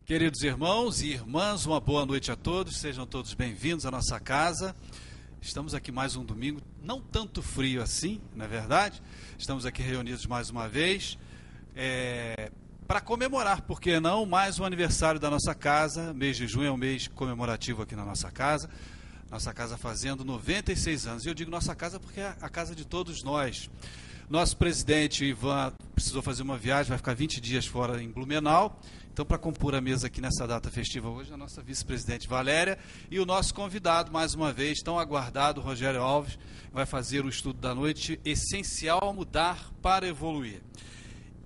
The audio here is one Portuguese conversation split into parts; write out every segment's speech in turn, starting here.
Queridos irmãos e irmãs, uma boa noite a todos, sejam todos bem-vindos à nossa casa. Estamos aqui mais um domingo, não tanto frio assim, não é verdade? Estamos aqui reunidos mais uma vez para comemorar, por que não, mais um aniversário da nossa casa. Mês de junho é um mês comemorativo aqui na nossa casa fazendo 96 anos. E eu digo nossa casa porque é a casa de todos nós. Nosso presidente Ivan precisou fazer uma viagem, vai ficar 20 dias fora em Blumenau. Então, para compor a mesa aqui nessa data festiva hoje, a nossa vice-presidente Valéria e o nosso convidado, mais uma vez, tão aguardado, Rogério Alves, vai fazer o estudo da noite, Essencial Mudar para Evoluir.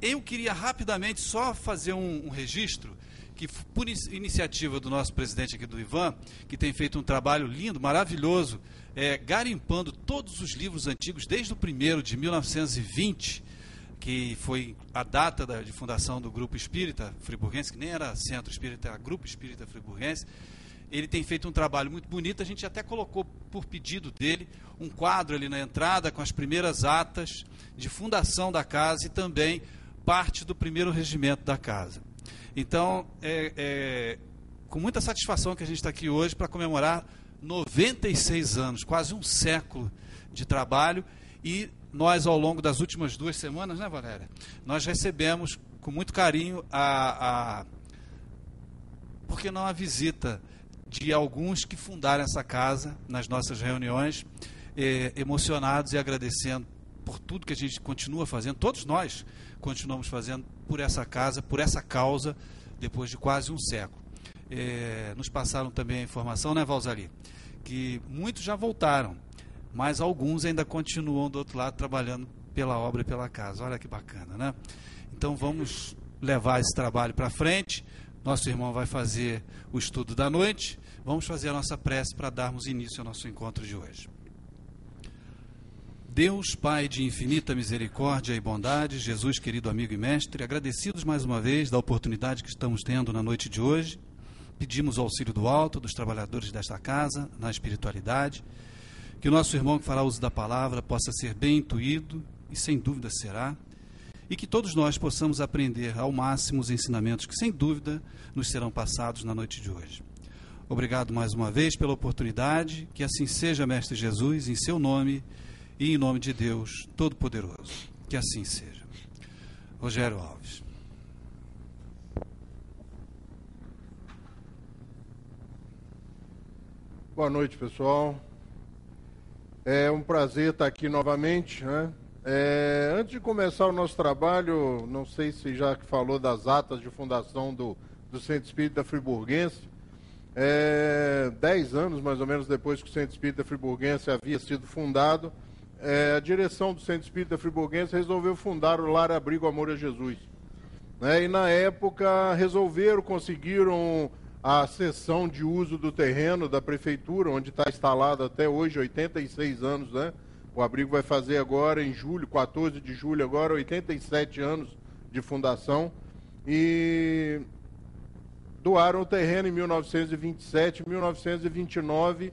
Eu queria rapidamente só fazer um registro, que por iniciativa do nosso presidente aqui, do Ivan, que tem feito um trabalho lindo, maravilhoso, garimpando todos os livros antigos, desde o primeiro de 1920, que foi a data de fundação do Grupo Espírita Friburguense, que nem era Centro Espírita, era Grupo Espírita Friburguense. Ele tem feito um trabalho muito bonito, a gente até colocou, por pedido dele, um quadro ali na entrada com as primeiras atas de fundação da casa e também parte do primeiro regimento da casa. Então, com muita satisfação que a gente está aqui hoje para comemorar 96 anos, quase um século de trabalho. E nós, ao longo das últimas 2 semanas, né, Valéria? Nós recebemos com muito carinho por que não a visita de alguns que fundaram essa casa nas nossas reuniões, emocionados e agradecendo por tudo que a gente continua fazendo, todos nós continuamos fazendo por essa casa, por essa causa, depois de quase um século. Nos passaram também a informação, né, Valzali, que muitos já voltaram, mas alguns ainda continuam do outro lado trabalhando pela obra e pela casa. Olha que bacana, né? Então vamos levar esse trabalho para frente. Nosso irmão vai fazer o estudo da noite. Vamos fazer a nossa prece para darmos início ao nosso encontro de hoje. Deus, Pai de infinita misericórdia e bondade, Jesus, querido amigo e mestre, agradecidos mais uma vez da oportunidade que estamos tendo na noite de hoje, pedimos o auxílio do alto, dos trabalhadores desta casa, na espiritualidade, que o nosso irmão que fará uso da palavra possa ser bem intuído, e sem dúvida será, e que todos nós possamos aprender ao máximo os ensinamentos que sem dúvida nos serão passados na noite de hoje. Obrigado mais uma vez pela oportunidade, que assim seja, Mestre Jesus, em seu nome e em nome de Deus Todo-Poderoso. Que assim seja. Rogério Alves. Boa noite, pessoal. É um prazer estar aqui novamente, né? Antes de começar o nosso trabalho, não sei se já falou das atas de fundação do Centro Espírita Friburguense. 10 anos, mais ou menos, depois que o Centro Espírita Friburguense havia sido fundado, a direção do Centro Espírita Friburguense resolveu fundar o Lar Abrigo Amor a Jesus. E na época conseguiram a cessão de uso do terreno da prefeitura, onde está instalado até hoje, 86 anos, né? O abrigo vai fazer agora, em julho, 14 de julho, agora 87 anos de fundação. E doaram o terreno em 1927, em 1929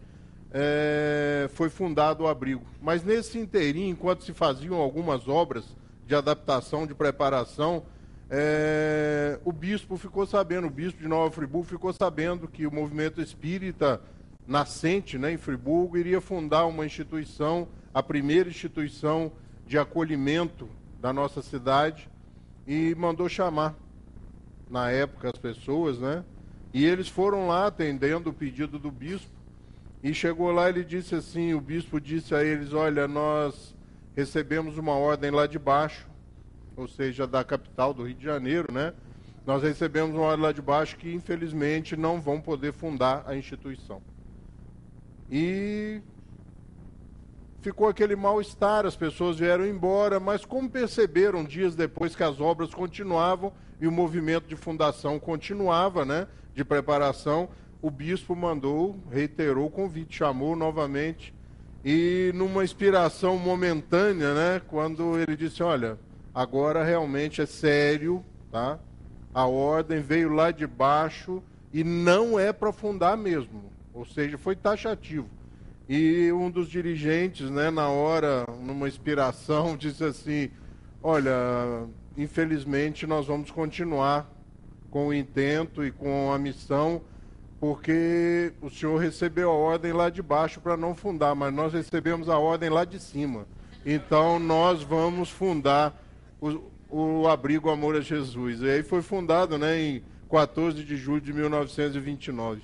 foi fundado o abrigo. Mas nesse inteirinho, enquanto se faziam algumas obras de adaptação, de preparação, o bispo de Nova Friburgo ficou sabendo que o movimento espírita nascente, né, em Friburgo iria fundar uma instituição, a primeira instituição de acolhimento da nossa cidade, e mandou chamar, na época, as pessoas, né, e eles foram lá atendendo o pedido do bispo, e chegou lá, ele disse assim, o bispo disse a eles: olha, nós recebemos uma ordem lá de baixo, ou seja, da capital do Rio de Janeiro, né? Nós recebemos uma ordem lá de baixo que, infelizmente, não vão poder fundar a instituição. E ficou aquele mal-estar, as pessoas vieram embora, mas como perceberam dias depois que as obras continuavam e o movimento de fundação continuava, né? De preparação, o bispo reiterou o convite, chamou novamente, e numa inspiração momentânea, né? Quando ele disse: olha, agora realmente é sério, tá? A ordem veio lá de baixo e não é para fundar mesmo, ou seja, foi taxativo. E um dos dirigentes, né, na hora, numa inspiração, disse assim: olha, infelizmente nós vamos continuar com o intento e com a missão, porque o senhor recebeu a ordem lá de baixo para não fundar, mas nós recebemos a ordem lá de cima. Então nós vamos fundar o Abrigo Amor a Jesus. E aí foi fundado, né, em 14 de julho de 1929.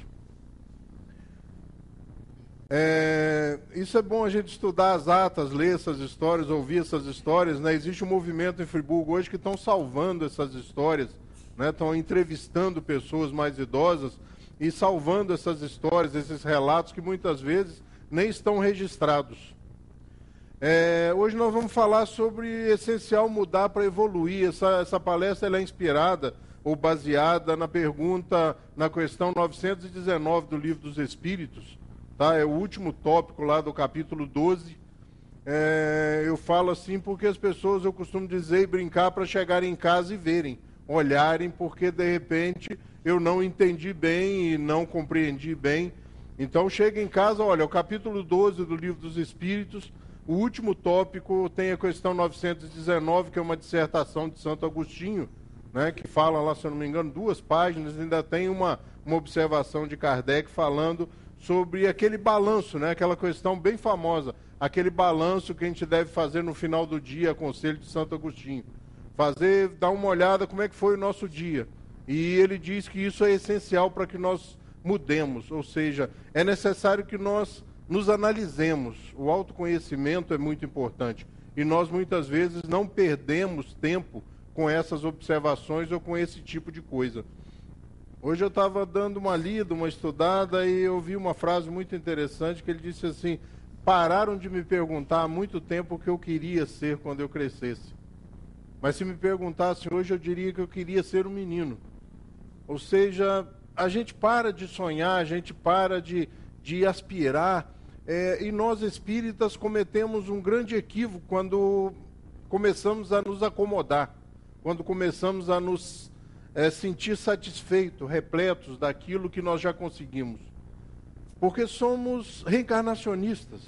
Isso é bom a gente estudar as atas, ler essas histórias, ouvir essas histórias, né? Existe um movimento em Friburgo hoje que estão salvando essas histórias, né? Estão entrevistando pessoas mais idosas e salvando essas histórias, esses relatos que muitas vezes nem estão registrados. Hoje nós vamos falar sobre essencial mudar para evoluir. Essa palestra ela é inspirada ou baseada na pergunta, na questão 919 do Livro dos Espíritos. Tá? É o último tópico lá do capítulo 12. Eu falo assim porque as pessoas, eu costumo dizer e brincar para chegarem em casa e verem, olharem, porque de repente eu não entendi bem e não compreendi bem. Então chega em casa, olha, o capítulo 12 do Livro dos Espíritos, o último tópico tem a questão 919, que é uma dissertação de Santo Agostinho, né, que fala lá, se eu não me engano, 2 páginas, ainda tem uma observação de Kardec falando sobre aquele balanço, né, aquela questão bem famosa, aquele balanço que a gente deve fazer no final do dia, conselho de Santo Agostinho. Dar uma olhada como é que foi o nosso dia. E ele diz que isso é essencial para que nós mudemos, ou seja, é necessário que nós nos analisemos. O autoconhecimento é muito importante. E nós muitas vezes não perdemos tempo com essas observações ou com esse tipo de coisa. Hoje eu estava dando uma lida, uma estudada, e eu vi uma frase muito interessante que ele disse assim: pararam de me perguntar há muito tempo o que eu queria ser quando eu crescesse. Mas se me perguntassem hoje, eu diria que eu queria ser um menino. Ou seja, a gente para de sonhar, a gente para de aspirar, e nós espíritas cometemos um grande equívoco quando começamos a nos acomodar, quando começamos a nos sentir satisfeitos, repletos daquilo que nós já conseguimos. Porque somos reencarnacionistas.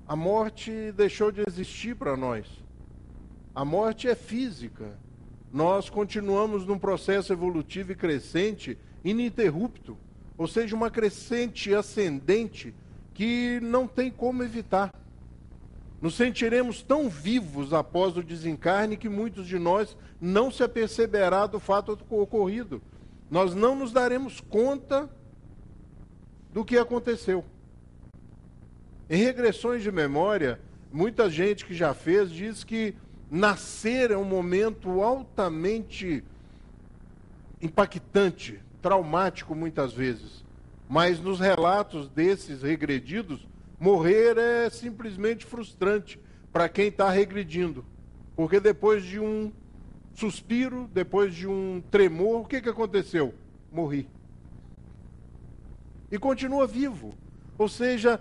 A morte deixou de existir para nós. A morte é física. Nós continuamos num processo evolutivo e crescente ininterrupto, ou seja, uma crescente ascendente que não tem como evitar. Nos sentiremos tão vivos após o desencarne que muitos de nós não se aperceberá do fato ocorrido. Nós não nos daremos conta do que aconteceu. Em regressões de memória, muita gente que já fez diz que nascer é um momento altamente impactante, traumático muitas vezes. Mas nos relatos desses regredidos, morrer é simplesmente frustrante para quem está regredindo. Porque depois de um suspiro, depois de um tremor, o que aconteceu? Morri. E continua vivo. Ou seja,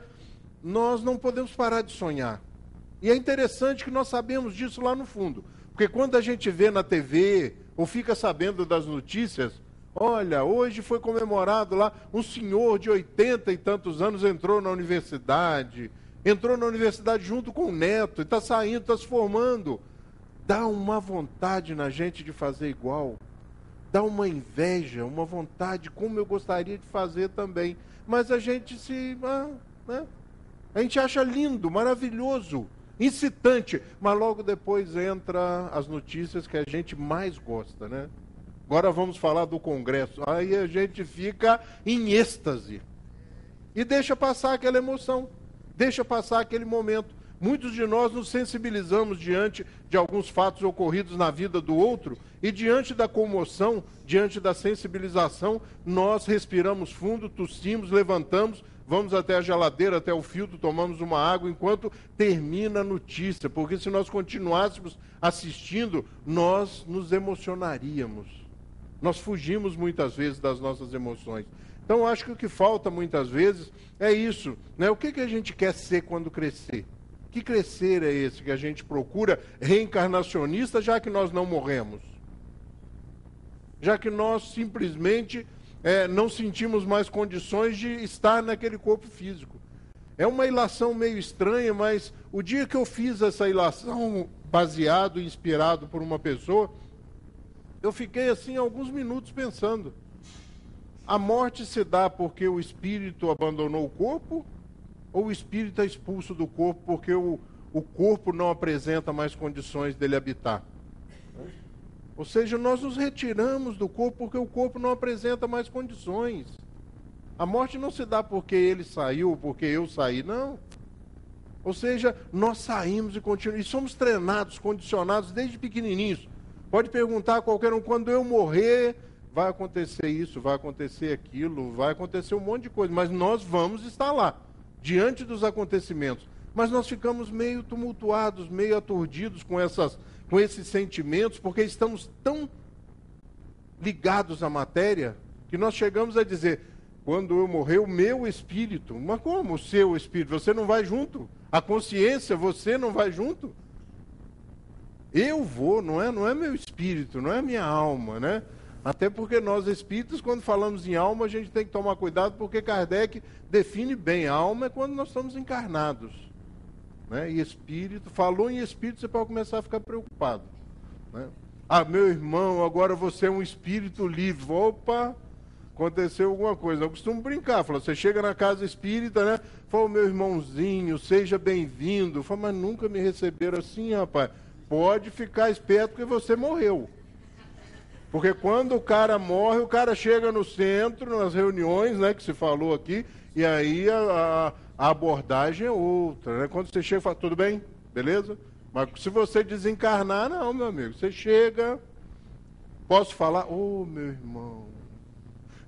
nós não podemos parar de sonhar. E é interessante que nós sabemos disso lá no fundo. Porque quando a gente vê na TV, ou fica sabendo das notícias, olha, hoje foi comemorado lá, um senhor de 80 e tantos anos entrou na universidade junto com o neto, e está saindo, está se formando. Dá uma vontade na gente de fazer igual. Dá uma inveja, uma vontade, como eu gostaria de fazer também. Mas a gente a gente acha lindo, maravilhoso, incitante, mas logo depois entra as notícias que a gente mais gosta, né? Agora vamos falar do Congresso. Aí a gente fica em êxtase e deixa passar aquela emoção, deixa passar aquele momento. Muitos de nós nos sensibilizamos diante de alguns fatos ocorridos na vida do outro e diante da comoção, diante da sensibilização, nós respiramos fundo, tossimos, levantamos, vamos até a geladeira, até o filtro, tomamos uma água enquanto termina a notícia, porque se nós continuássemos assistindo, nós nos emocionaríamos. Nós fugimos muitas vezes das nossas emoções. Então, acho que o que falta muitas vezes é isso, né? O que a gente quer ser quando crescer? Que crescer é esse que a gente procura reencarnacionista, já que nós não morremos? Já que nós simplesmente não sentimos mais condições de estar naquele corpo físico. É uma ilação meio estranha, mas o dia que eu fiz essa ilação baseado e inspirado por uma pessoa, eu fiquei assim alguns minutos pensando. A morte se dá porque o espírito abandonou o corpo? Ou o espírito é expulso do corpo porque o corpo não apresenta mais condições dele habitar? Ou seja, nós nos retiramos do corpo porque o corpo não apresenta mais condições. A morte não se dá porque ele saiu, porque eu saí, não. Ou seja, nós saímos e continuamos, e somos treinados, condicionados desde pequenininhos. Pode perguntar a qualquer um, quando eu morrer, vai acontecer isso, vai acontecer aquilo, vai acontecer um monte de coisa, mas nós vamos estar lá, diante dos acontecimentos. Mas nós ficamos meio tumultuados, meio aturdidos com esses sentimentos, porque estamos tão ligados à matéria, que nós chegamos a dizer, quando eu morrer, o meu espírito. Mas como o seu espírito? Você não vai junto? A consciência, você não vai junto? Eu vou, não é meu espírito, não é minha alma, né? Até porque nós espíritos, quando falamos em alma, a gente tem que tomar cuidado, porque Kardec define bem, a alma é quando nós estamos encarnados, né? E espírito, falou em espírito, você pode começar a ficar preocupado, né? Ah, meu irmão, agora você é um espírito livre. Opa, aconteceu alguma coisa. Eu costumo brincar, falo, você chega na casa espírita, né? Fala, meu irmãozinho, seja bem-vindo. Fala, mas nunca me receberam assim, rapaz. Pode ficar esperto porque você morreu. Porque quando o cara morre, o cara chega no centro, nas reuniões, né, que se falou aqui, e aí a abordagem é outra, né? Quando você chega, fala, tudo bem? Beleza? Mas se você desencarnar, não, meu amigo. Você chega, posso falar? Ô, meu irmão,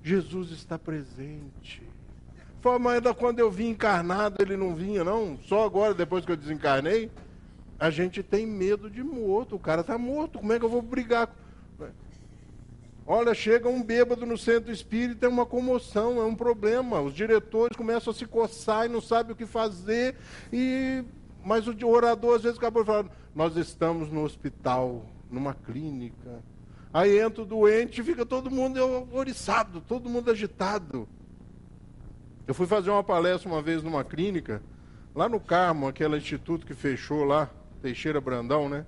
Jesus está presente. Fala, mas quando eu vim encarnado, ele não vinha, não? Só agora, depois que eu desencarnei? A gente tem medo de morto. O cara está morto. Como é que eu vou brigar? Olha, chega um bêbado no centro espírita, é uma comoção, é um problema. Os diretores começam a se coçar e não sabem o que fazer. Mas o orador às vezes acabou falando, nós estamos no hospital, numa clínica. Aí entra o doente e fica todo mundo oriçado, todo mundo agitado. Eu fui fazer uma palestra uma vez numa clínica, lá no Carmo, aquele instituto que fechou lá, Teixeira Brandão, né?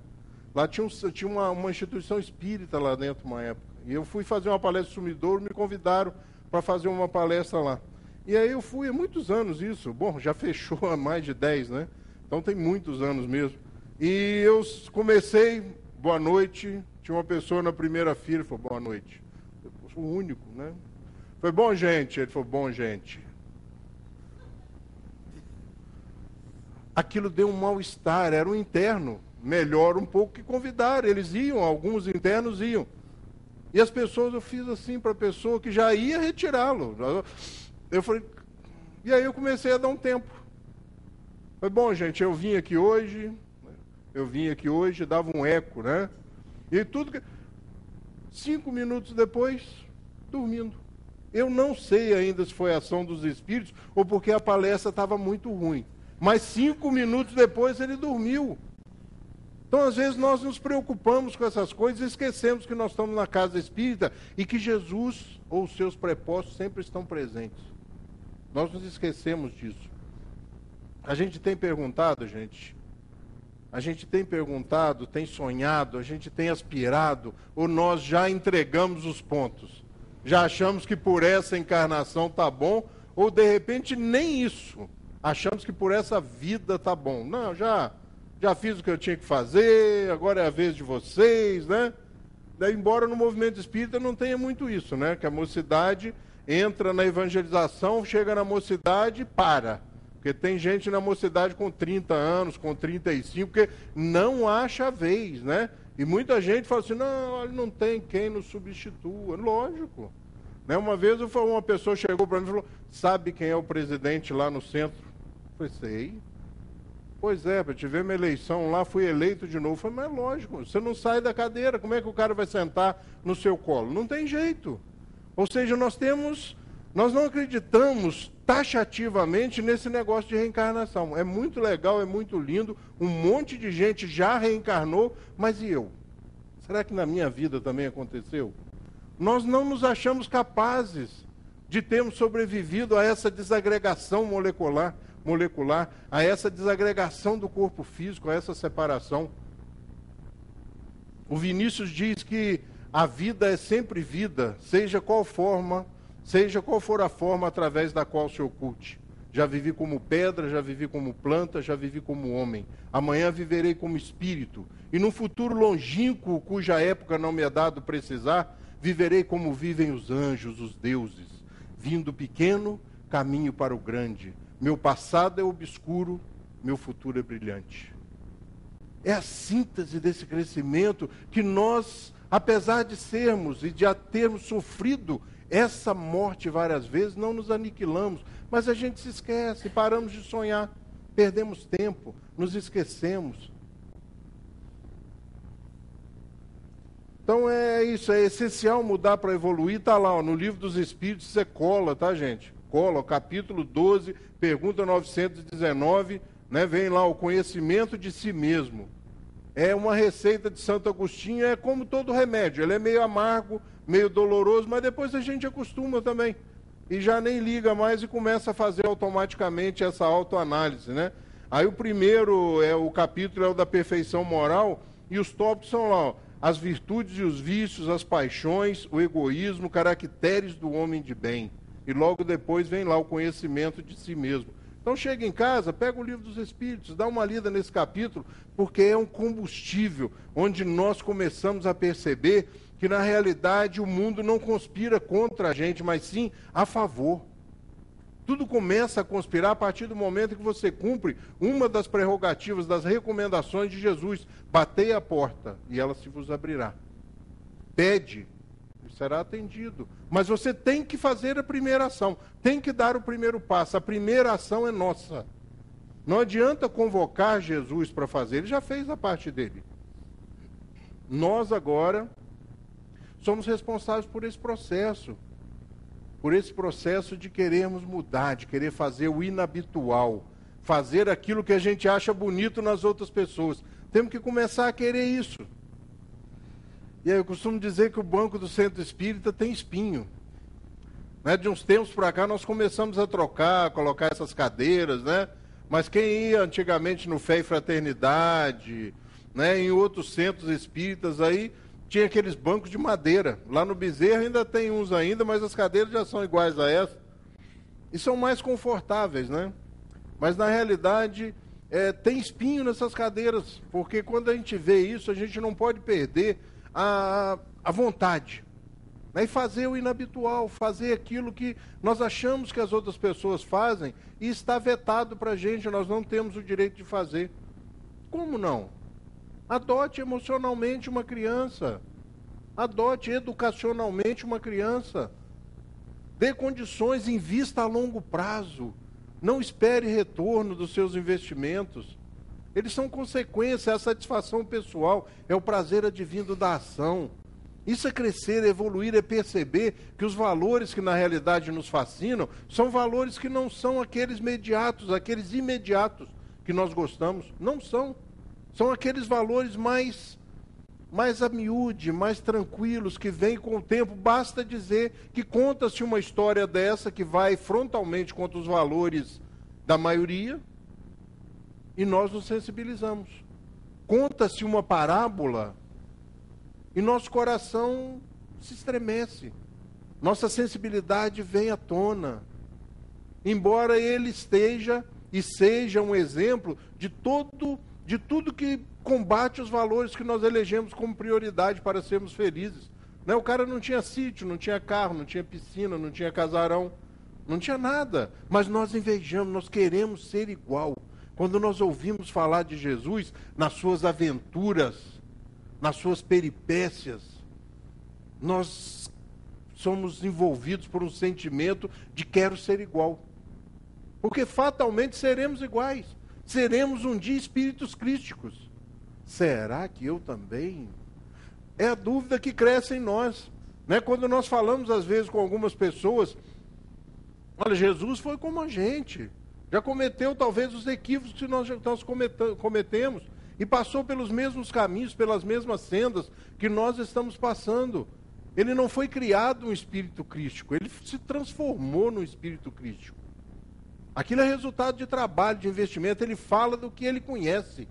Lá tinha uma instituição espírita lá dentro, uma época. E eu fui fazer uma palestra em Sumidouro, me convidaram para fazer uma palestra lá. E aí eu fui há muitos anos isso. Bom, já fechou há mais de 10, né? Então tem muitos anos mesmo. E eu comecei, boa noite, tinha uma pessoa na primeira fila, falou, boa noite. Eu sou o único, né? Foi bom, gente? Ele falou, bom, gente. Aquilo deu um mal-estar, era um interno. Melhor um pouco que convidaram. Eles iam, alguns internos iam. E as pessoas, eu fiz assim para a pessoa que já ia retirá-lo. Eu falei, e aí eu comecei a dar um tempo. Foi bom, gente, eu vim aqui hoje, dava um eco, né? E tudo que... 5 minutos depois, dormindo. Eu não sei ainda se foi ação dos espíritos ou porque a palestra estava muito ruim. Mas 5 minutos depois ele dormiu. Então, às vezes, nós nos preocupamos com essas coisas e esquecemos que nós estamos na casa espírita e que Jesus ou os seus prepostos sempre estão presentes. Nós nos esquecemos disso. A gente tem perguntado, gente, tem sonhado, a gente tem aspirado, ou nós já entregamos os pontos? Já achamos que por essa encarnação está bom, ou de repente nem isso. Achamos que por essa vida está bom. Não, já fiz o que eu tinha que fazer, agora é a vez de vocês, né? Daí, embora no movimento espírita não tenha muito isso, né? Que a mocidade entra na evangelização, chega na mocidade e para. Porque tem gente na mocidade com 30 anos, com 35, que não acha a vez, né? E muita gente fala assim, não, olha, não tem quem nos substitua. Lógico. Né? Uma vez uma pessoa chegou para mim e falou, sabe quem é o presidente lá no centro? Eu falei, sei. Pois é, para tivemos uma eleição lá, fui eleito de novo. Eu falei, mas lógico, você não sai da cadeira, como é que o cara vai sentar no seu colo? Não tem jeito. Ou seja, nós não acreditamos taxativamente nesse negócio de reencarnação. É muito legal, é muito lindo, um monte de gente já reencarnou, mas e eu? Será que na minha vida também aconteceu? Nós não nos achamos capazes de termos sobrevivido a essa desagregação molecular, a essa desagregação do corpo físico, a essa separação. O Vinícius diz que A vida é sempre vida, seja qual for a forma através da qual se oculte. Já vivi como pedra, já vivi como planta, já vivi como homem. Amanhã viverei como espírito. E num futuro longínquo, cuja época não me é dado precisar, viverei como vivem os anjos, os deuses. Vindo pequeno, caminho para o grande. Meu passado é obscuro, meu futuro é brilhante. É a síntese desse crescimento que nós, apesar de sermos e de termos sofrido essa morte várias vezes, não nos aniquilamos, mas a gente se esquece, paramos de sonhar, perdemos tempo, nos esquecemos. Então é isso, é essencial mudar para evoluir. Está lá, ó, no Livro dos Espíritos, você cola, tá, gente? Cola, capítulo 12, pergunta 919, né, vem lá, o conhecimento de si mesmo. É uma receita de Santo Agostinho, é como todo remédio, ele é meio amargo, meio doloroso, mas depois a gente acostuma também. E já nem liga mais e começa a fazer automaticamente essa autoanálise, né? Aí o primeiro, o capítulo é o da perfeição moral, e os tópicos são lá, ó, as virtudes e os vícios, as paixões, o egoísmo, caracteres do homem de bem. E logo depois vem lá o conhecimento de si mesmo. Então chega em casa, pega o Livro dos Espíritos, dá uma lida nesse capítulo, porque é um combustível onde nós começamos a perceber que na realidade o mundo não conspira contra a gente, mas sim a favor. Tudo começa a conspirar a partir do momento que você cumpre uma das prerrogativas, das recomendações de Jesus. Batei a porta e ela se vos abrirá. Pede e será atendido. Mas você tem que fazer a primeira ação, tem que dar o primeiro passo. A primeira ação é nossa. Não adianta convocar Jesus para fazer, ele já fez a parte dele. Nós agora somos responsáveis por esse processo de querermos mudar, de querer fazer o inabitual, fazer aquilo que a gente acha bonito nas outras pessoas. Temos que começar a querer isso. E aí eu costumo dizer que o banco do Centro Espírita tem espinho. Né? De uns tempos para cá nós começamos a trocar, colocar essas cadeiras, né? Mas quem ia antigamente no Fé e Fraternidade, né, em outros centros espíritas aí, tinha aqueles bancos de madeira. Lá no Bezerra ainda tem uns ainda, mas as cadeiras já são iguais a essa. E são mais confortáveis, né? Mas na realidade tem espinho nessas cadeiras, porque quando a gente vê isso, a gente não pode perder a vontade. Né? E fazer o inabitual, fazer aquilo que nós achamos que as outras pessoas fazem e está vetado para a gente, nós não temos o direito de fazer. Como não? Adote emocionalmente uma criança. Adote educacionalmente uma criança. Dê condições, invista a longo prazo. Não espere retorno dos seus investimentos. Eles são consequência, é a satisfação pessoal, é o prazer advindo da ação. Isso é crescer, é evoluir, é perceber que os valores que na realidade nos fascinam são valores que não são aqueles imediatos que nós gostamos. Não são. São aqueles valores mais a miúde, mais tranquilos, que vêm com o tempo. Basta dizer que conta-se uma história dessa que vai frontalmente contra os valores da maioria e nós nos sensibilizamos. Conta-se uma parábola e nosso coração se estremece. Nossa sensibilidade vem à tona. Embora ele esteja e seja um exemplo de tudo que combate os valores que nós elegemos como prioridade para sermos felizes. Né? O cara não tinha sítio, não tinha carro, não tinha piscina, não tinha casarão, não tinha nada. Mas nós invejamos, nós queremos ser igual. Quando nós ouvimos falar de Jesus, nas suas aventuras, nas suas peripécias, nós somos envolvidos por um sentimento de quero ser igual. Porque fatalmente seremos iguais. Seremos um dia espíritos crísticos. Será que eu também? É a dúvida que cresce em nós. Né? Quando nós falamos às vezes com algumas pessoas, olha, Jesus foi como a gente. Já cometeu talvez os equívocos que nós cometemos. E passou pelos mesmos caminhos, pelas mesmas sendas que nós estamos passando. Ele não foi criado um espírito crístico, ele se transformou num espírito crístico. Aquilo é resultado de trabalho, de investimento, ele fala do que ele conhece.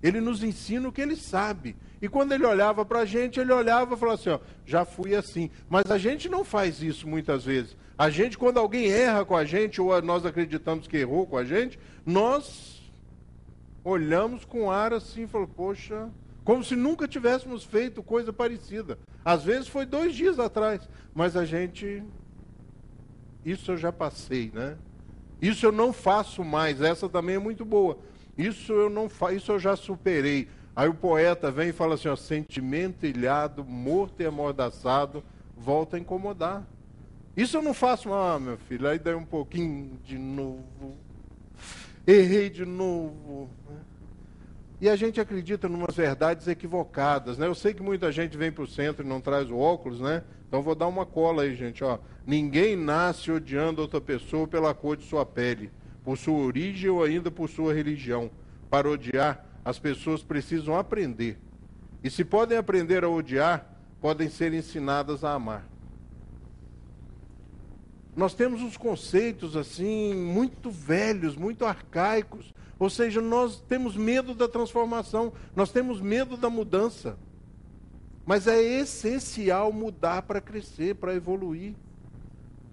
Ele nos ensina o que ele sabe. E quando ele olhava para a gente, ele olhava e falava assim, ó, já fui assim. Mas a gente não faz isso muitas vezes. A gente, quando alguém erra com a gente, ou nós acreditamos que errou com a gente, nós olhamos com ar assim e falamos, poxa, como se nunca tivéssemos feito coisa parecida. Às vezes foi 2 dias atrás, mas a gente... Isso eu já passei, né? Isso eu não faço mais, essa também é muito boa. Isso eu não faço, isso eu já superei. Aí o poeta vem e fala assim, ó, sentimento ilhado, morto e amordaçado, volta a incomodar. Isso eu não faço, meu filho, aí daí um pouquinho de novo, errei de novo. E a gente acredita em umas verdades equivocadas, né? Eu sei que muita gente vem para o centro e não traz o óculos, né? Então vou dar uma cola aí, gente, ó. Ninguém nasce odiando outra pessoa pela cor de sua pele, por sua origem ou ainda por sua religião. Para odiar, as pessoas precisam aprender. E se podem aprender a odiar, podem ser ensinadas a amar. Nós temos uns conceitos assim, muito velhos, muito arcaicos. Ou seja, nós temos medo da transformação, nós temos medo da mudança. Mas é essencial mudar para crescer, para evoluir.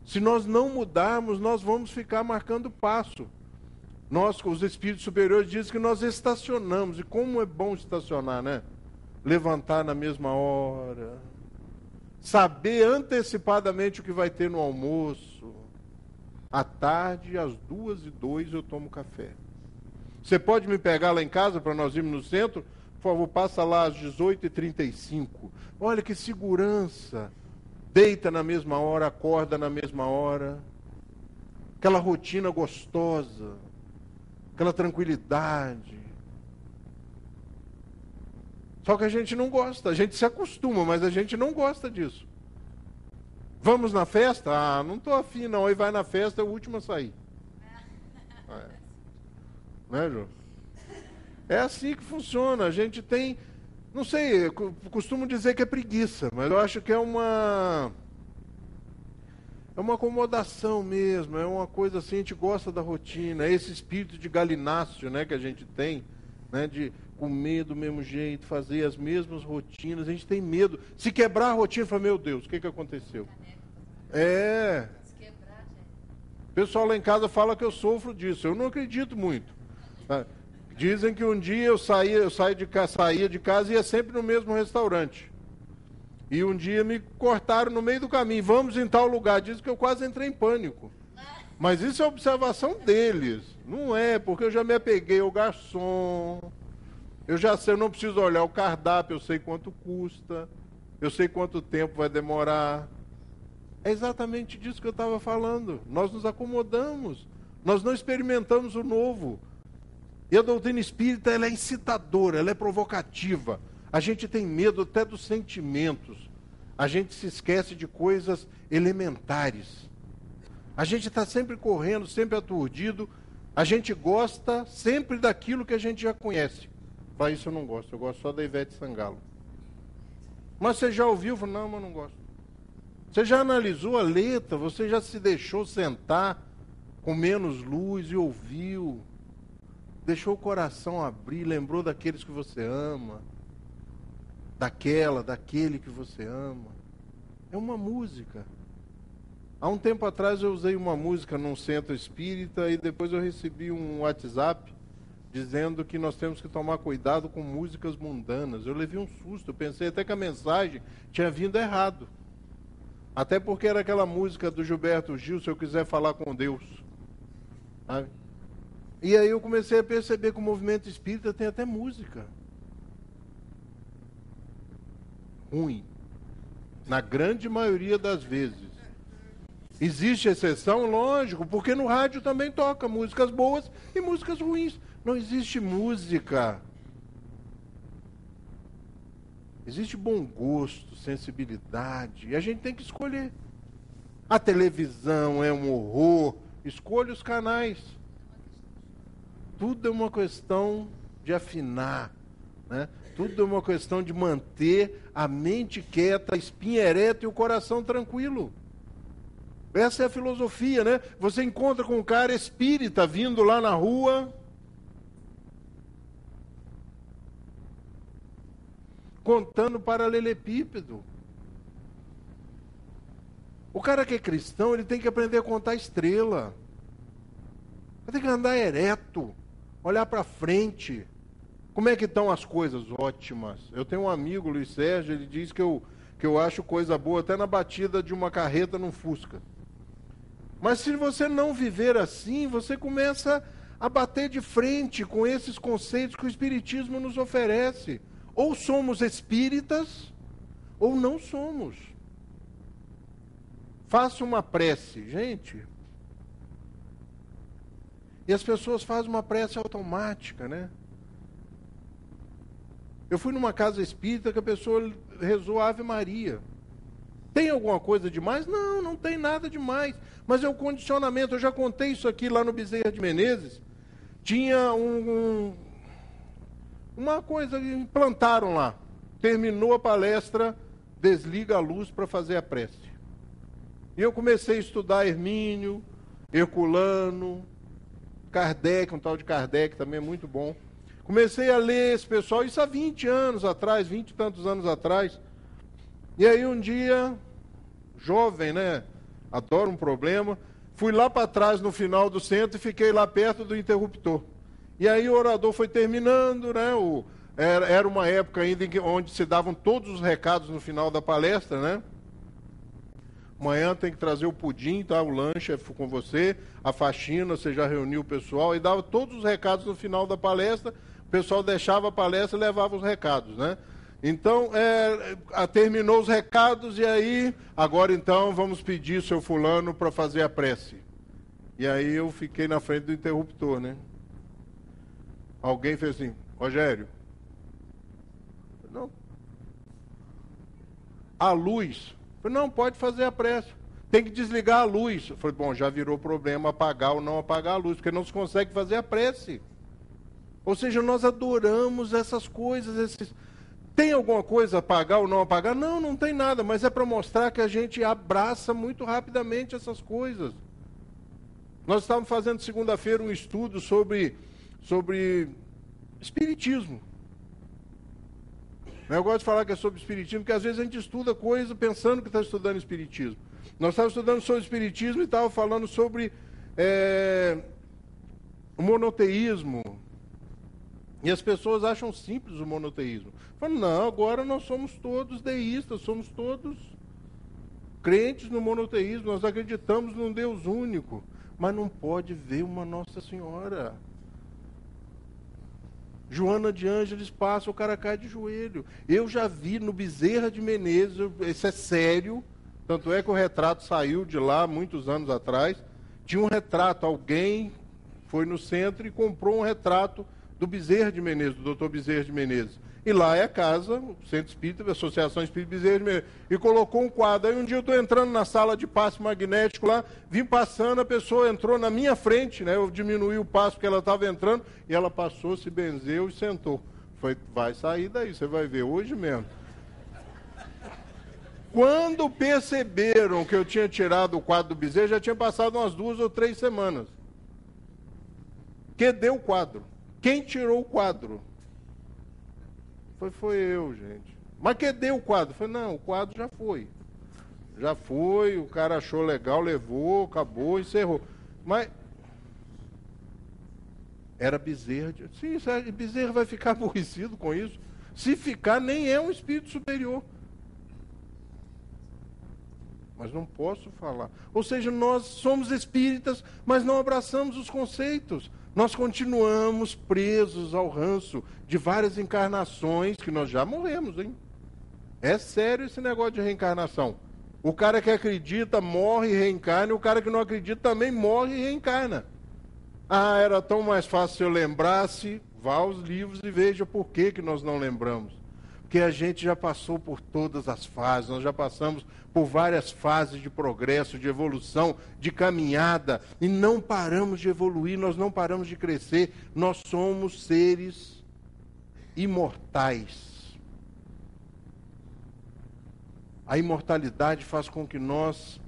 Se nós não mudarmos, nós vamos ficar marcando passo. Nós, os espíritos superiores, dizem que nós estacionamos. E como é bom estacionar, né? Levantar na mesma hora. Saber antecipadamente o que vai ter no almoço. À tarde, às 2h02, eu tomo café. Você pode me pegar lá em casa para nós irmos no centro? Por favor, passa lá às 18h35. Olha que segurança. Deita na mesma hora, acorda na mesma hora. Aquela rotina gostosa. Aquela tranquilidade. Só que a gente não gosta. A gente se acostuma, mas a gente não gosta disso. Vamos na festa? Ah, não estou afim não. Aí vai na festa, é o último a sair. Né, João? É assim que funciona. A gente tem, não sei, eu costumo dizer que é preguiça, mas eu acho que é uma acomodação mesmo, é uma coisa assim, a gente gosta da rotina, é esse espírito de galináceo, né, que a gente tem, né, de comer do mesmo jeito, fazer as mesmas rotinas, a gente tem medo. Se quebrar a rotina, fala, meu Deus, o que aconteceu? É. O pessoal lá em casa fala que eu sofro disso, eu não acredito muito. Dizem que um dia eu saía de casa e ia sempre no mesmo restaurante. E um dia me cortaram no meio do caminho. Vamos em tal lugar. Dizem que eu quase entrei em pânico. Mas isso é observação deles. Não é, porque eu já me apeguei ao garçom. Eu já sei, eu não preciso olhar o cardápio, eu sei quanto custa. Eu sei quanto tempo vai demorar. É exatamente disso que eu estava falando. Nós nos acomodamos. Nós não experimentamos o novo. E a doutrina espírita, ela é incitadora, ela é provocativa. A gente tem medo até dos sentimentos. A gente se esquece de coisas elementares. A gente está sempre correndo, sempre aturdido. A gente gosta sempre daquilo que a gente já conhece. Para isso eu não gosto, eu gosto só da Ivete Sangalo. Mas você já ouviu? Não, mas não gosto. Você já analisou a letra? Você já se deixou sentar com menos luz e ouviu? Deixou o coração abrir, lembrou daqueles que você ama, daquele que você ama. É uma música. Há um tempo atrás eu usei uma música num centro espírita e depois eu recebi um WhatsApp dizendo que nós temos que tomar cuidado com músicas mundanas. Eu levei um susto, eu pensei até que a mensagem tinha vindo errado. Até porque era aquela música do Gilberto Gil, Se Eu Quiser Falar com Deus. Sabe? E aí eu comecei a perceber que o movimento espírita tem até música ruim, na grande maioria das vezes. Existe exceção? Lógico, porque no rádio também toca músicas boas e músicas ruins. Não existe música. Existe bom gosto, sensibilidade, e a gente tem que escolher. A televisão é um horror, escolha os canais. Tudo é uma questão de afinar, né? Tudo é uma questão de manter a mente quieta, a espinha ereta e o coração tranquilo. Essa é a filosofia, né? Você encontra com um cara espírita vindo lá na rua. contando paralelepípedo. O cara que é cristão, ele tem que aprender a contar estrela. Ele tem que andar ereto, olhar para frente. Como é que estão as coisas? Ótimas. Eu tenho um amigo, Luiz Sérgio, ele diz que eu acho coisa boa até na batida de uma carreta num Fusca. Mas se você não viver assim, você começa a bater de frente com esses conceitos que o Espiritismo nos oferece. Ou somos espíritas, ou não somos. Faça uma prece, gente. E as pessoas fazem uma prece automática, né? Eu fui numa casa espírita que a pessoa rezou Ave Maria. Tem alguma coisa demais? Não, não tem nada demais. Mas é o condicionamento. Eu já contei isso aqui lá no Bezerra de Menezes. Tinha uma coisa que implantaram lá. Terminou a palestra, desliga a luz para fazer a prece. E eu comecei a estudar Hermínio, Herculano, Kardec, um tal de Kardec também é muito bom. Comecei a ler esse pessoal, isso há 20 anos atrás, 20 e tantos anos atrás. E aí um dia, jovem, né? Adoro um problema. Fui lá para trás no final do centro e fiquei lá perto do interruptor. E aí o orador foi terminando, né? Era uma época ainda onde se davam todos os recados no final da palestra, né? Amanhã tem que trazer o pudim, tá? O lanche é com você, a faxina, você já reuniu o pessoal, e dava todos os recados no final da palestra, o pessoal deixava a palestra e levava os recados, né? Então, terminou os recados, e aí, agora então, vamos pedir seu fulano para fazer a prece. E aí eu fiquei na frente do interruptor, né? Alguém fez assim, Rogério, não. A luz... Não, pode fazer a prece. Tem que desligar a luz. Eu falei, bom, já virou problema apagar ou não apagar a luz, porque não se consegue fazer a prece. Ou seja, nós adoramos essas coisas. Tem alguma coisa a apagar ou não apagar? Não, não tem nada, mas é para mostrar que a gente abraça muito rapidamente essas coisas. Nós estávamos fazendo segunda-feira um estudo sobre espiritismo. Eu gosto de falar que é sobre espiritismo, porque às vezes a gente estuda coisa pensando que está estudando espiritismo. Nós estávamos estudando sobre espiritismo e estávamos falando sobre o monoteísmo. E as pessoas acham simples o monoteísmo. Falam, não, agora nós somos todos deístas, somos todos crentes no monoteísmo, nós acreditamos num Deus único. Mas não pode ver uma Nossa Senhora. Joana de Ângeles passa, o cara cai de joelho. Eu já vi no Bezerra de Menezes, isso é sério, tanto é que o retrato saiu de lá muitos anos atrás. Tinha um retrato, alguém foi no centro e comprou um retrato do Bezerra de Menezes, do Dr. Bezerra de Menezes. E lá é a casa, o Centro Espírita, a Associação Espírita Bezerra de Menezes. E colocou um quadro. Aí um dia eu estou entrando na sala de passe magnético lá, vim passando, a pessoa entrou na minha frente, né? Eu diminuí o passo porque ela estava entrando, e ela passou, se benzeu e sentou. Foi, vai sair daí, você vai ver, hoje mesmo. Quando perceberam que eu tinha tirado o quadro do Bezerra, já tinha passado umas 2 ou 3 semanas. Que deu o quadro? Quem tirou o quadro? Foi eu, gente. Mas cadê o quadro? Falei, não, o quadro já foi. Já foi, o cara achou legal, levou, acabou, encerrou. Mas era Bezerra. Sim, Bezerra vai ficar aborrecido com isso. Se ficar, nem é um espírito superior. Mas não posso falar. Ou seja, nós somos espíritas, mas não abraçamos os conceitos. Nós continuamos presos ao ranço de várias encarnações que nós já morremos, hein? É sério esse negócio de reencarnação. O cara que acredita morre e reencarna, e o cara que não acredita também morre e reencarna. Ah, era tão mais fácil se eu lembrasse. Vá aos livros e veja por que nós não lembramos. Porque a gente já passou por todas as fases, nós já passamos por várias fases de progresso, de evolução, de caminhada, e não paramos de evoluir, nós não paramos de crescer, nós somos seres imortais. A imortalidade faz com que nós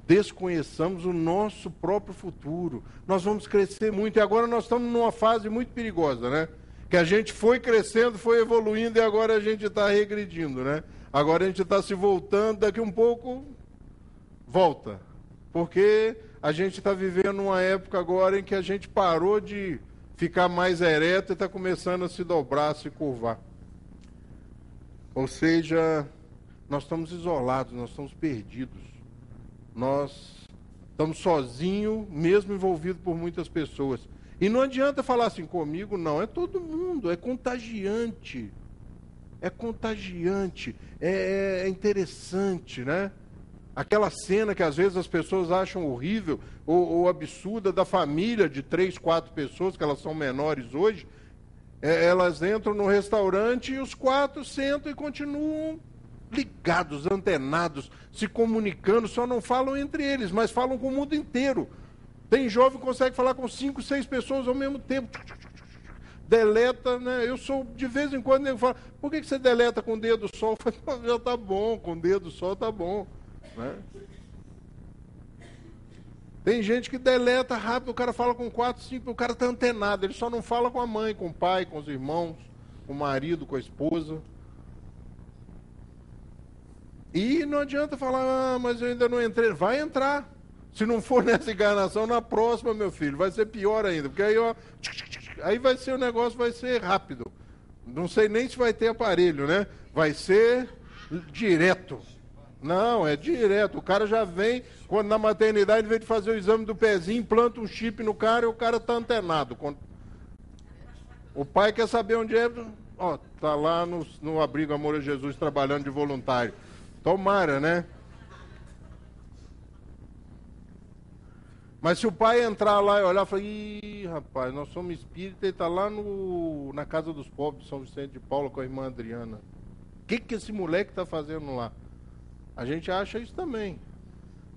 desconheçamos o nosso próprio futuro. Nós vamos crescer muito, e agora nós estamos numa fase muito perigosa, né? Que a gente foi crescendo, foi evoluindo e agora a gente está regredindo, né? Agora a gente está se voltando, daqui um pouco volta. Porque a gente está vivendo uma época agora em que a gente parou de ficar mais ereto e está começando a se dobrar, a se curvar. Ou seja, nós estamos isolados, nós estamos perdidos. Nós estamos sozinhos, mesmo envolvidos por muitas pessoas. E não adianta falar assim comigo, não. É todo mundo, é contagiante. É contagiante, é interessante, né? Aquela cena que às vezes as pessoas acham horrível ou absurda da família de 3, 4 pessoas, que elas são menores hoje, elas entram no restaurante e os 4 sentam e continuam ligados, antenados, se comunicando, só não falam entre eles, mas falam com o mundo inteiro. Tem jovem que consegue falar com 5, 6 pessoas ao mesmo tempo. Deleta, né? Eu sou, de vez em quando, eu falo, por que você deleta com o dedo só? Eu falo, já tá bom, com o dedo só tá bom. Né? Tem gente que deleta rápido, o cara fala com 4, 5, o cara tá antenado, ele só não fala com a mãe, com o pai, com os irmãos, com o marido, com a esposa. E não adianta falar, mas eu ainda não entrei. Vai entrar. Se não for nessa encarnação, na próxima, meu filho, vai ser pior ainda. Porque aí, ó, aí vai ser o negócio, vai ser rápido. Não sei nem se vai ter aparelho, né? Vai ser direto. Não, é direto. O cara já vem, quando na maternidade, em vez de fazer o exame do pezinho, implanta um chip no cara e o cara tá antenado. O pai quer saber onde é. Ó, tá lá no Abrigo Amor a Jesus trabalhando de voluntário. Tomara, né? Mas se o pai entrar lá e olhar e falar, ih, rapaz, nós somos espíritas e está lá na Casa dos Pobres de São Vicente de Paulo com a irmã Adriana. O que esse moleque está fazendo lá? A gente acha isso também.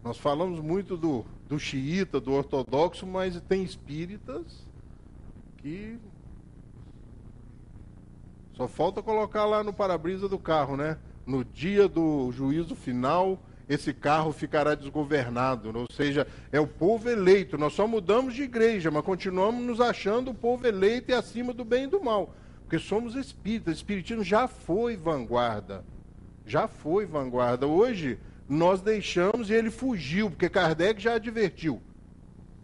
Nós falamos muito do xiita, do ortodoxo, mas tem espíritas que só falta colocar lá no para-brisa do carro, né? No dia do juízo final, esse carro ficará desgovernado, ou seja, é o povo eleito. Nós só mudamos de igreja, mas continuamos nos achando o povo eleito e acima do bem e do mal, porque somos espíritas. O espiritismo já foi vanguarda, já foi vanguarda. Hoje nós deixamos e ele fugiu, porque Kardec já advertiu,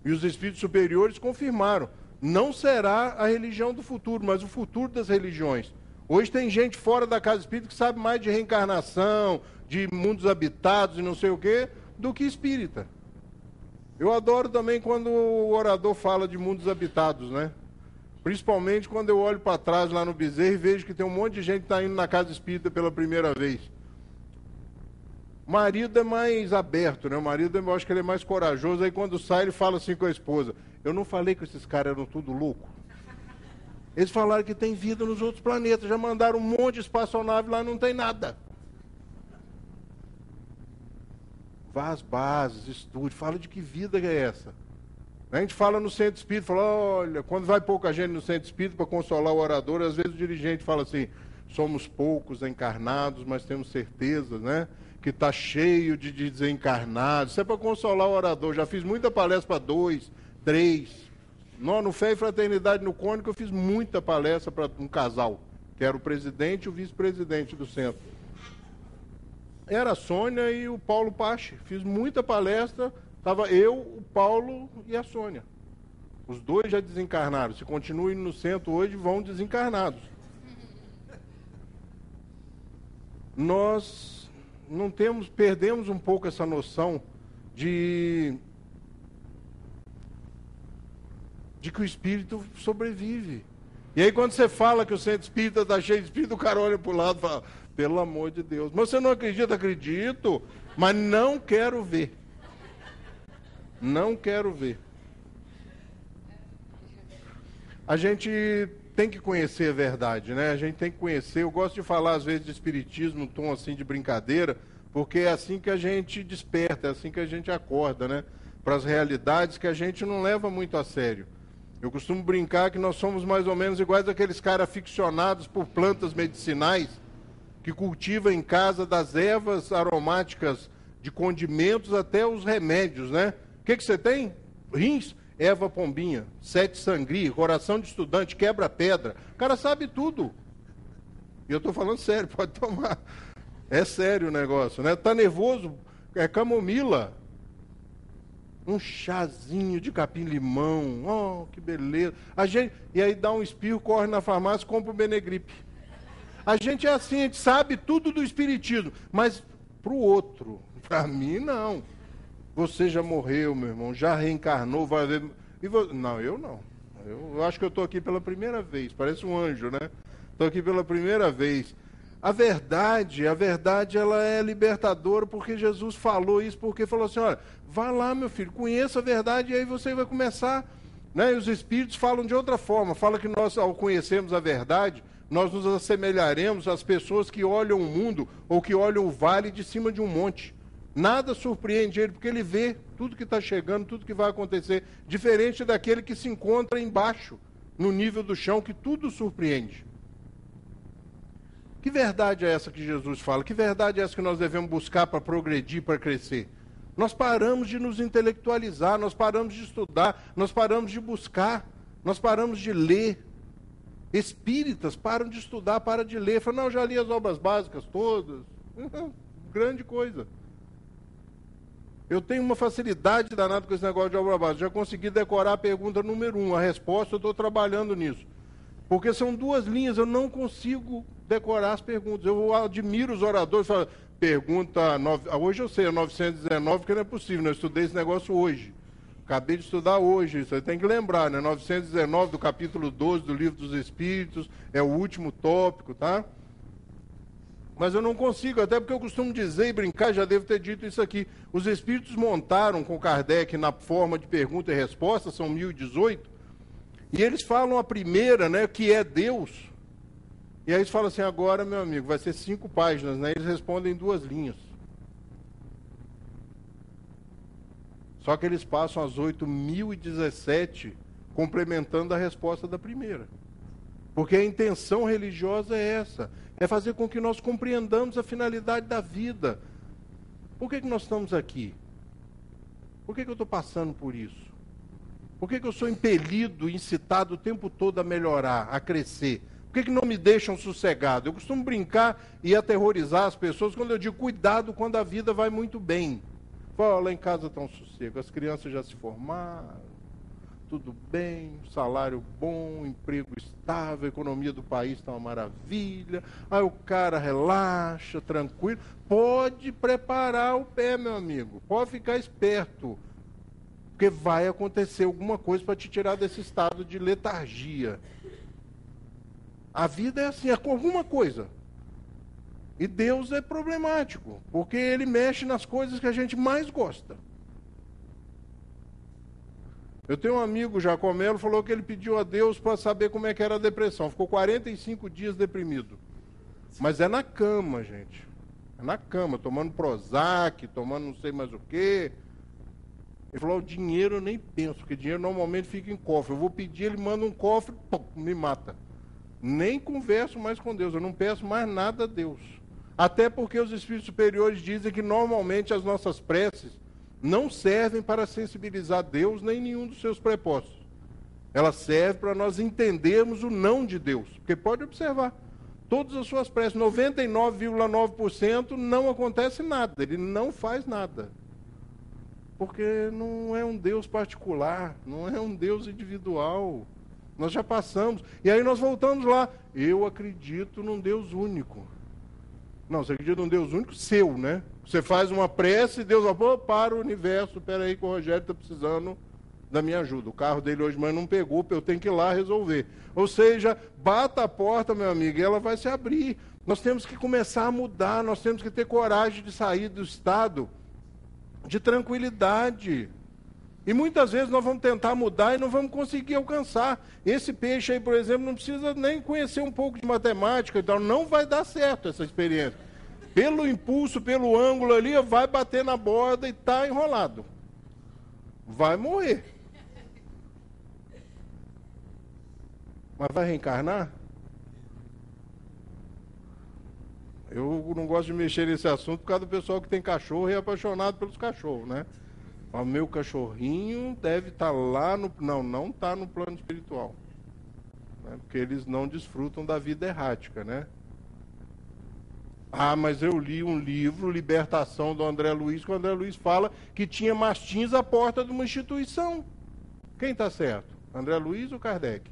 e os espíritos superiores confirmaram, não será a religião do futuro, mas o futuro das religiões. Hoje tem gente fora da casa espírita que sabe mais de reencarnação, de mundos habitados e não sei o quê, do que espírita. Eu adoro também quando o orador fala de mundos habitados, né? Principalmente quando eu olho para trás lá no Bezerra e vejo que tem um monte de gente que está indo na casa espírita pela primeira vez. O marido é mais aberto, né? O marido, eu acho que ele é mais corajoso. Aí quando sai, ele fala assim com a esposa, eu não falei que esses caras eram tudo louco? Eles falaram que tem vida nos outros planetas, já mandaram um monte de espaçonave lá, não tem nada. Vá às bases, estude, fala de que vida é essa. A gente fala no centro espírita, fala, olha, quando vai pouca gente no centro espírita para consolar o orador, às vezes o dirigente fala assim, somos poucos encarnados, mas temos certeza, né, que está cheio de desencarnados. Isso é para consolar o orador. Já fiz muita palestra para 2, 3. No Fé e Fraternidade no Cônico eu fiz muita palestra para um casal, que era o presidente e o vice-presidente do centro. Era a Sônia e o Paulo Pache. Fiz muita palestra, estava eu, o Paulo e a Sônia. Os dois já desencarnaram. Se continuam indo no centro hoje, vão desencarnados. Nós não temos, perdemos um pouco essa noção de que o espírito sobrevive. E aí quando você fala que o centro espírita está cheio de espírito, o cara olha para o lado e fala, pelo amor de Deus, mas você não acredita? Acredito, mas não quero ver. Não quero ver. A gente tem que conhecer a verdade, né? A gente tem que conhecer, eu gosto de falar às vezes de espiritismo, num tom assim de brincadeira, porque é assim que a gente desperta, é assim que a gente acorda, né? Para as realidades que a gente não leva muito a sério. Eu costumo brincar que nós somos mais ou menos iguais àqueles caras aficionados por plantas medicinais que cultivam em casa das ervas aromáticas de condimentos até os remédios, né? O que você tem? Rins? Eva Pombinha, Sete Sangria, Coração de Estudante, Quebra Pedra. O cara sabe tudo. E eu estou falando sério, pode tomar. É sério o negócio, né? Tá nervoso? É camomila. Um chazinho de capim-limão. Oh, que beleza. E aí dá um espirro, corre na farmácia e compra o Benegripe. A gente é assim, a gente sabe tudo do espiritismo. Mas para o outro, para mim, não. Você já morreu, meu irmão, já reencarnou, vai ver... Não, eu não. Eu acho que eu estou aqui pela primeira vez. Parece um anjo, né? Estou aqui pela primeira vez. A verdade, ela é libertadora, porque Jesus falou isso, porque falou assim, olha, vá lá, meu filho, conheça a verdade, e aí você vai começar, né? E os espíritos falam de outra forma, fala que nós, ao conhecermos a verdade, nós nos assemelharemos às pessoas que olham o mundo, ou que olham o vale de cima de um monte. Nada surpreende ele, porque ele vê tudo que está chegando, tudo que vai acontecer, diferente daquele que se encontra embaixo, no nível do chão, que tudo surpreende. Que verdade é essa que Jesus fala? Que verdade é essa que nós devemos buscar para progredir, para crescer? Nós paramos de nos intelectualizar, nós paramos de estudar, nós paramos de buscar, nós paramos de ler. Espíritas param de estudar, param de ler. Falam, não, já li as obras básicas todas. Grande coisa. Eu tenho uma facilidade danada com esse negócio de obra básica. Já consegui decorar a pergunta número 1. A resposta eu estou trabalhando nisso. Porque são 2 linhas, eu não consigo decorar as perguntas. Eu admiro os oradores, falo, pergunta, hoje eu sei, a 919, porque não é possível, né? Eu estudei esse negócio hoje. Acabei de estudar hoje, você tem que lembrar, né? 919 do capítulo 12 do Livro dos Espíritos, é o último tópico, tá? Mas eu não consigo, até porque eu costumo dizer e brincar, já devo ter dito isso aqui. Os Espíritos montaram com Kardec na forma de pergunta e resposta, são 1018, e eles falam a primeira, né, que é Deus. E aí eles falam assim, agora, meu amigo, vai ser 5 páginas, né? Eles respondem em 2 linhas. Só que eles passam as 8.017 complementando a resposta da primeira. Porque a intenção religiosa é essa, é fazer com que nós compreendamos a finalidade da vida. Por que nós estamos aqui? Por que eu estou passando por isso? Por que eu sou impelido, incitado o tempo todo a melhorar, a crescer? Por que não me deixam sossegado? Eu costumo brincar e aterrorizar as pessoas quando eu digo cuidado quando a vida vai muito bem. Fala, lá em casa está um sossego, as crianças já se formaram, tudo bem, salário bom, emprego estável, a economia do país está uma maravilha. Aí o cara relaxa, tranquilo. Pode preparar o pé, meu amigo, pode ficar esperto. Porque vai acontecer alguma coisa para te tirar desse estado de letargia. A vida é assim, é com alguma coisa. E Deus é problemático, porque Ele mexe nas coisas que a gente mais gosta. Eu tenho um amigo, Jacomelo, falou que ele pediu a Deus para saber como é que era a depressão. Ficou 45 dias deprimido. Mas é na cama, gente. É na cama, tomando Prozac, tomando não sei mais o quê. Ele falou, o dinheiro eu nem penso, porque dinheiro normalmente fica em cofre. Eu vou pedir, ele manda um cofre, pum, me mata. Nem converso mais com Deus, eu não peço mais nada a Deus. Até porque os espíritos superiores dizem que normalmente as nossas preces não servem para sensibilizar Deus nem nenhum dos seus propósitos. Elas servem para nós entendermos o não de Deus. Porque pode observar, todas as suas preces, 99,9% não acontece nada, ele não faz nada. Porque não é um Deus particular, não é um Deus individual. Nós já passamos. E aí nós voltamos lá. Eu acredito num Deus único. Não, você acredita num Deus único seu, né? Você faz uma prece e Deus fala, para o universo, peraí que o Rogério está precisando da minha ajuda. O carro dele hoje de manhã não pegou, eu tenho que ir lá resolver. Ou seja, bata a porta, meu amigo, e ela vai se abrir. Nós temos que começar a mudar, nós temos que ter coragem de sair do estado de tranquilidade. E muitas vezes nós vamos tentar mudar e não vamos conseguir alcançar. Esse peixe aí, por exemplo, não precisa nem conhecer um pouco de matemática, então não vai dar certo essa experiência. Pelo impulso, pelo ângulo ali, vai bater na borda e está enrolado. Vai morrer. Mas vai reencarnar? Eu não gosto de mexer nesse assunto por causa do pessoal que tem cachorro e é apaixonado pelos cachorros, né? O meu cachorrinho deve estar lá no... Não está no plano espiritual. Né? Porque eles não desfrutam da vida errática, né? Ah, mas eu li um livro, Libertação, do André Luiz, que o André Luiz fala que tinha mastins à porta de uma instituição. Quem está certo? André Luiz ou Kardec?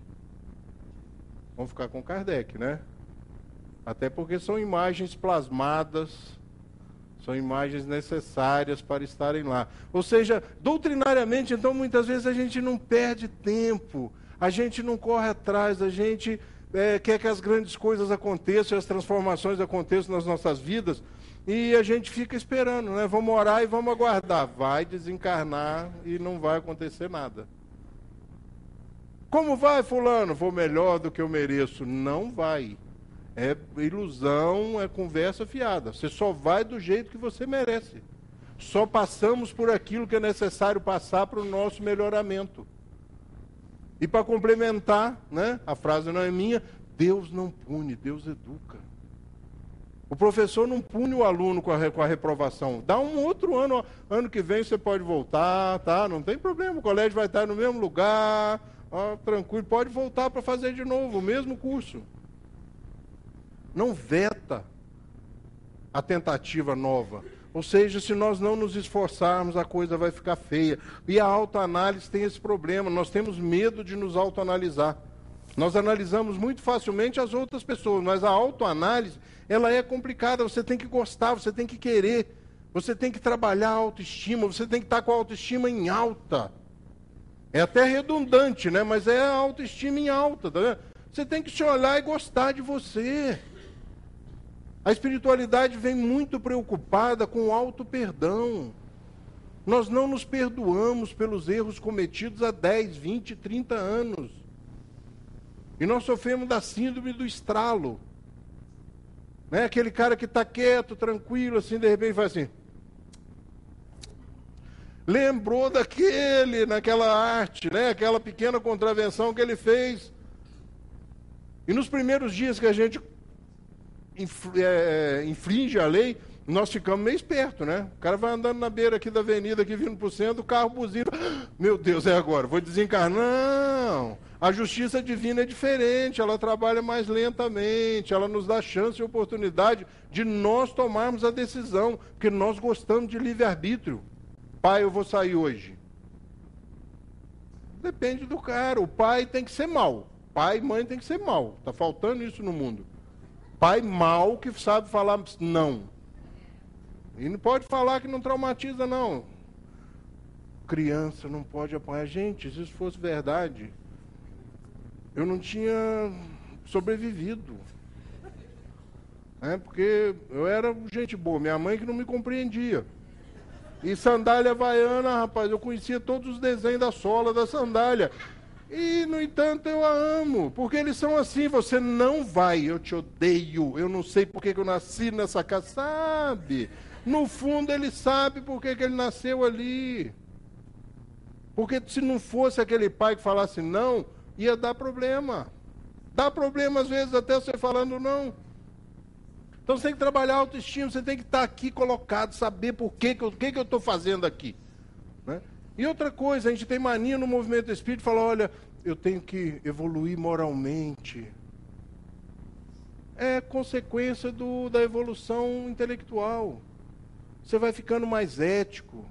Vamos ficar com Kardec, né? Até porque são imagens plasmadas, são imagens necessárias para estarem lá. Ou seja, doutrinariamente, então, muitas vezes a gente não perde tempo, a gente não corre atrás, a gente quer que as grandes coisas aconteçam, as transformações aconteçam nas nossas vidas, e a gente fica esperando, né? Vamos orar e vamos aguardar. Vai desencarnar e não vai acontecer nada. Como vai, fulano? Vou melhor do que eu mereço. Não vai. É ilusão, é conversa fiada. Você só vai do jeito que você merece. Só passamos por aquilo que é necessário passar para o nosso melhoramento. E para complementar, né, a frase não é minha, Deus não pune, Deus educa. O professor não pune o aluno com a reprovação. Dá um outro ano, ano que vem você pode voltar, tá? Não tem problema, o colégio vai estar no mesmo lugar, ó, tranquilo, pode voltar para fazer de novo, o mesmo curso. Não veta a tentativa nova. Ou seja, se nós não nos esforçarmos, a coisa vai ficar feia. E a autoanálise tem esse problema, nós temos medo de nos autoanalisar. Nós analisamos muito facilmente as outras pessoas, mas a autoanálise, ela é complicada, você tem que gostar, você tem que querer, você tem que trabalhar a autoestima, você tem que estar com a autoestima em alta. É até redundante, né? Mas é a autoestima em alta, tá vendo? Você tem que se olhar e gostar de você. A espiritualidade vem muito preocupada com o auto-perdão. Nós não nos perdoamos pelos erros cometidos há 10, 20, 30 anos. E nós sofremos da síndrome do estralo. Né? Aquele cara que está quieto, tranquilo, assim, de repente faz assim. Lembrou naquela arte, né? Aquela pequena contravenção que ele fez. E nos primeiros dias que a gente infringe a lei, nós ficamos meio espertos, né? O cara vai andando na beira aqui da avenida, aqui vindo para o centro, o carro buzina. Meu Deus, é agora, vou desencarnar. Não, a justiça divina é diferente, ela trabalha mais lentamente, ela nos dá chance e oportunidade de nós tomarmos a decisão, porque nós gostamos de livre-arbítrio. Pai, eu vou sair hoje. Depende do cara, o pai tem que ser mau. Pai e mãe tem que ser mau, está faltando isso no mundo. Pai mau que sabe falar não. E não pode falar que não traumatiza, não. Criança não pode apanhar. Gente, se isso fosse verdade, eu não tinha sobrevivido. Porque eu era gente boa, minha mãe que não me compreendia. E sandália havaiana, rapaz, eu conhecia todos os desenhos da sola da sandália. E, no entanto, eu a amo, porque eles são assim, você não vai, eu te odeio, eu não sei porque que eu nasci nessa casa, sabe? No fundo ele sabe porque que ele nasceu ali. Porque se não fosse aquele pai que falasse não, ia dar problema. Dá problema às vezes até você falando não. Então você tem que trabalhar a autoestima, você tem que estar aqui colocado, saber por que eu estou fazendo aqui. Né? E outra coisa, a gente tem mania no movimento espírita, falar, olha, eu tenho que evoluir moralmente. É consequência da evolução intelectual. Você vai ficando mais ético,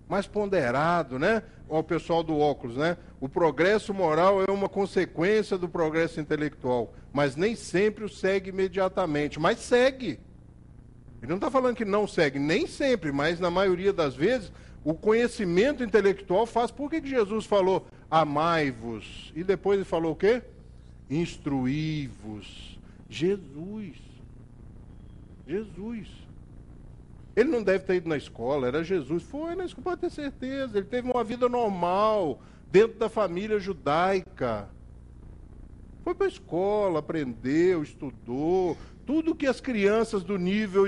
mais ponderado, né? Ó, o pessoal do óculos, né? O progresso moral é uma consequência do progresso intelectual, mas nem sempre o segue imediatamente, mas segue. Ele não está falando que não segue, nem sempre, mas na maioria das vezes, o conhecimento intelectual faz. Por que Jesus falou amai-vos? E depois ele falou o quê? Instruí-vos. Jesus. Ele não deve ter ido na escola, era Jesus. Foi na escola, pode ter certeza. Ele teve uma vida normal, dentro da família judaica. Foi para a escola, aprendeu, estudou. Tudo que as crianças do nível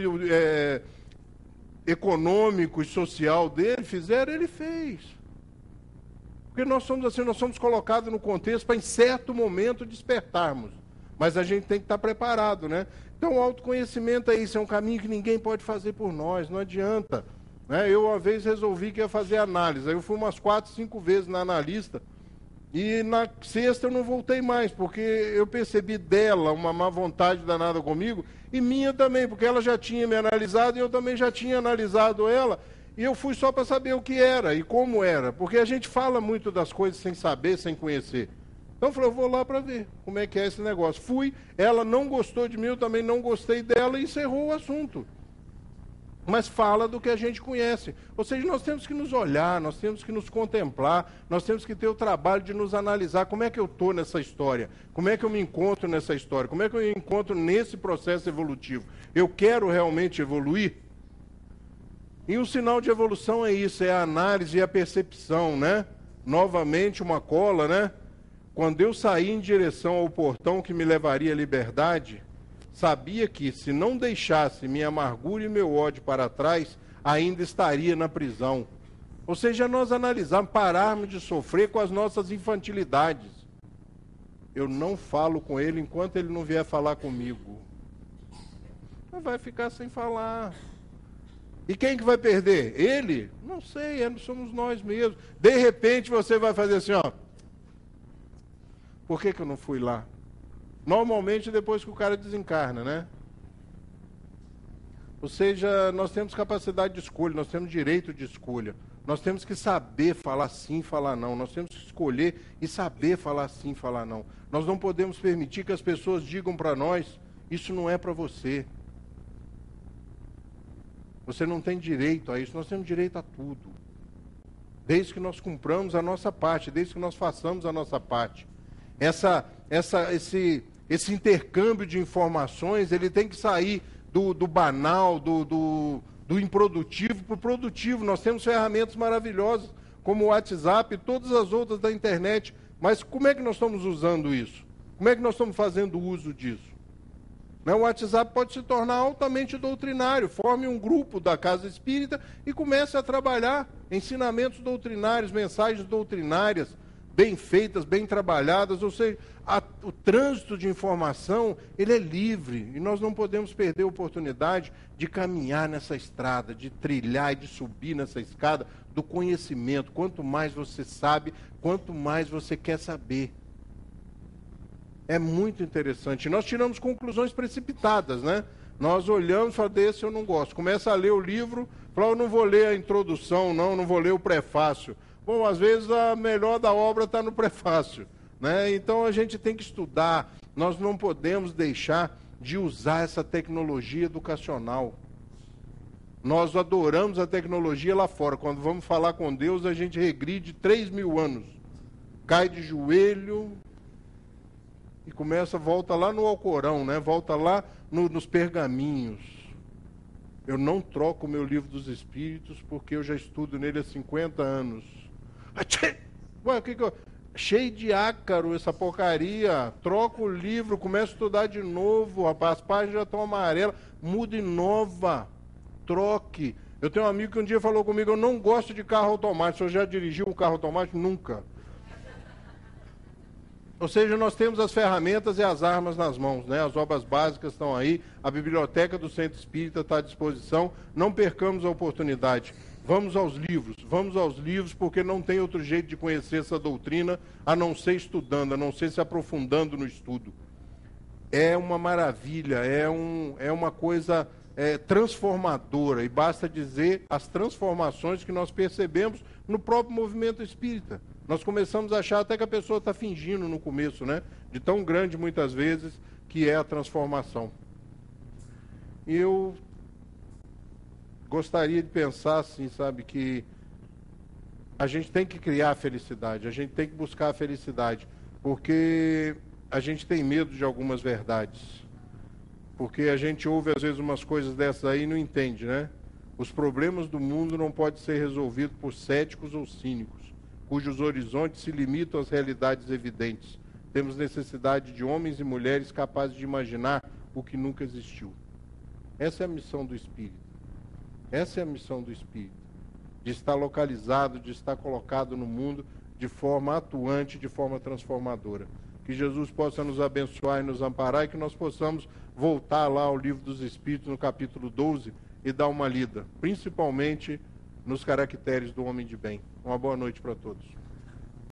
econômico e social dele fizeram, ele fez. Porque nós somos assim, nós somos colocados no contexto para em certo momento despertarmos. Mas a gente tem que estar preparado, né? Então o autoconhecimento é isso, é um caminho que ninguém pode fazer por nós, não adianta. né? Eu uma vez resolvi que ia fazer análise, aí eu fui umas 4, 5 vezes na analista, e na sexta eu não voltei mais, porque eu percebi dela uma má vontade danada comigo, e minha também, porque ela já tinha me analisado e eu também já tinha analisado ela, e eu fui só para saber o que era e como era, porque a gente fala muito das coisas sem saber, sem conhecer. Então eu falei, eu vou lá para ver como é que é esse negócio. Fui, ela não gostou de mim, eu também não gostei dela e encerrou o assunto. Mas fala do que a gente conhece. Ou seja, nós temos que nos olhar, nós temos que nos contemplar, nós temos que ter o trabalho de nos analisar. Como é que eu estou nessa história? Como é que eu me encontro nessa história? Como é que eu me encontro nesse processo evolutivo? Eu quero realmente evoluir? E um sinal de evolução é isso, é a análise e a percepção, né? Novamente uma cola, né? Quando eu saí em direção ao portão que me levaria à liberdade, sabia que, se não deixasse minha amargura e meu ódio para trás, ainda estaria na prisão. Ou seja, nós analisarmos, pararmos de sofrer com as nossas infantilidades. Eu não falo com ele enquanto ele não vier falar comigo. Vai ficar sem falar. E quem que vai perder? Ele? Não sei, somos nós mesmos. De repente você vai fazer assim, ó. Por que eu não fui lá? Normalmente depois que o cara desencarna, né? Ou seja, nós temos capacidade de escolha, nós temos direito de escolha. Nós temos que saber falar sim, falar não. Nós temos que escolher e saber falar sim, falar não. Nós não podemos permitir que as pessoas digam para nós, isso não é para você. Você não tem direito a isso, nós temos direito a tudo. Desde que nós cumpramos a nossa parte, desde que nós façamos a nossa parte. Esse intercâmbio de informações, ele tem que sair do banal, do improdutivo para o produtivo. Nós temos ferramentas maravilhosas, como o WhatsApp e todas as outras da internet. Mas como é que nós estamos usando isso? Como é que nós estamos fazendo uso disso? O WhatsApp pode se tornar altamente doutrinário. Forme um grupo da Casa Espírita e comece a trabalhar ensinamentos doutrinários, mensagens doutrinárias, bem feitas, bem trabalhadas. Ou seja, o trânsito de informação, ele é livre. E nós não podemos perder a oportunidade de caminhar nessa estrada, de trilhar e de subir nessa escada do conhecimento. Quanto mais você sabe, quanto mais você quer saber. É muito interessante. Nós tiramos conclusões precipitadas, né? Nós olhamos e falamos, desse eu não gosto. Começa a ler o livro, fala, eu não vou ler a introdução, não vou ler o prefácio. Bom, às vezes a melhor da obra está no prefácio, né? Então a gente tem que estudar. Nós não podemos deixar de usar essa tecnologia educacional. Nós adoramos a tecnologia lá fora. Quando vamos falar com Deus, a gente regride 3.000 anos. Cai de joelho e volta lá no Alcorão, né? Volta lá nos pergaminhos. Eu não troco o meu livro dos Espíritos porque eu já estudo nele há 50 anos. Ué, cheio de ácaro essa porcaria. Troca o livro, começa a estudar de novo, rapaz. As páginas já estão amarelas. Muda e nova. Troque. Eu tenho um amigo que um dia falou comigo, eu não gosto de carro automático. O senhor já dirigiu um carro automático? Nunca. Ou seja, nós temos as ferramentas e as armas nas mãos, né? As obras básicas estão aí, a biblioteca do Centro Espírita está à disposição, não percamos a oportunidade. Vamos aos livros, porque não tem outro jeito de conhecer essa doutrina, a não ser estudando, a não ser se aprofundando no estudo. É uma maravilha, é uma coisa transformadora, e basta dizer as transformações que nós percebemos no próprio movimento espírita. Nós começamos a achar até que a pessoa está fingindo no começo, né? De tão grande, muitas vezes, que é a transformação. E eu gostaria de pensar assim, sabe, que a gente tem que criar a felicidade, a gente tem que buscar a felicidade, porque a gente tem medo de algumas verdades. Porque a gente ouve, às vezes, umas coisas dessas aí e não entende, né? Os problemas do mundo não podem ser resolvidos por céticos ou cínicos, cujos horizontes se limitam às realidades evidentes. Temos necessidade de homens e mulheres capazes de imaginar o que nunca existiu. Essa é a missão do Espírito. Essa é a missão do Espírito. De estar localizado, de estar colocado no mundo de forma atuante, de forma transformadora. Que Jesus possa nos abençoar e nos amparar e que nós possamos voltar lá ao Livro dos Espíritos, no capítulo 12, e dar uma lida. Principalmente nos caracteres do homem de bem. Uma boa noite para todos.